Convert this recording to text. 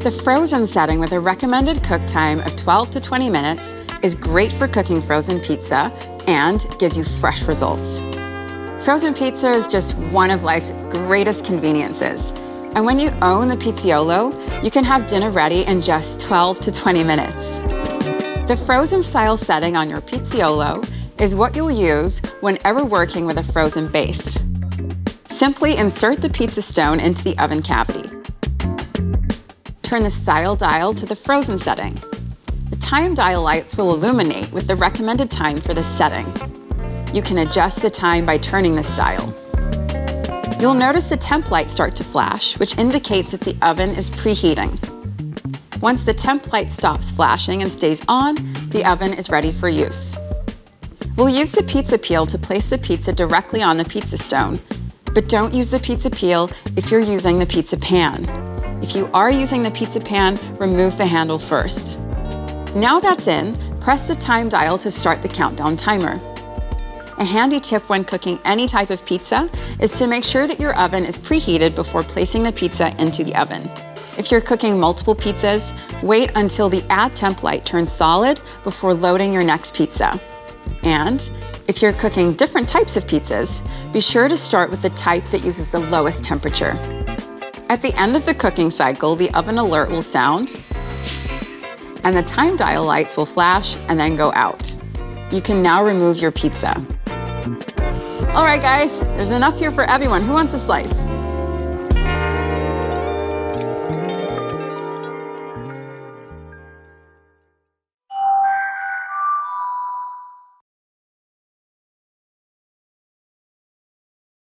The frozen setting with a recommended cook time of 12 to 20 minutes is great for cooking frozen pizza and gives you fresh results. Frozen pizza is just one of life's greatest conveniences. And when you own the Pizzaiolo, you can have dinner ready in just 12 to 20 minutes. The frozen style setting on your Pizzaiolo is what you'll use whenever working with a frozen base. Simply insert the pizza stone into the oven cavity. Turn the style dial to the frozen setting. The time dial lights will illuminate with the recommended time for this setting. You can adjust the time by turning this dial. You'll notice the temp light start to flash, which indicates that the oven is preheating. Once the temp light stops flashing and stays on, the oven is ready for use. We'll use the pizza peel to place the pizza directly on the pizza stone, but don't use the pizza peel if you're using the pizza pan. If you are using the pizza pan, remove the handle first. Now that's in, press the time dial to start the countdown timer. A handy tip when cooking any type of pizza is to make sure that your oven is preheated before placing the pizza into the oven. If you're cooking multiple pizzas, wait until the Add Temp light turns solid before loading your next pizza. And if you're cooking different types of pizzas, be sure to start with the type that uses the lowest temperature. At the end of the cooking cycle, the oven alert will sound, and the time dial lights will flash and then go out. You can now remove your pizza. All right, guys, there's enough here for everyone. Who wants a slice?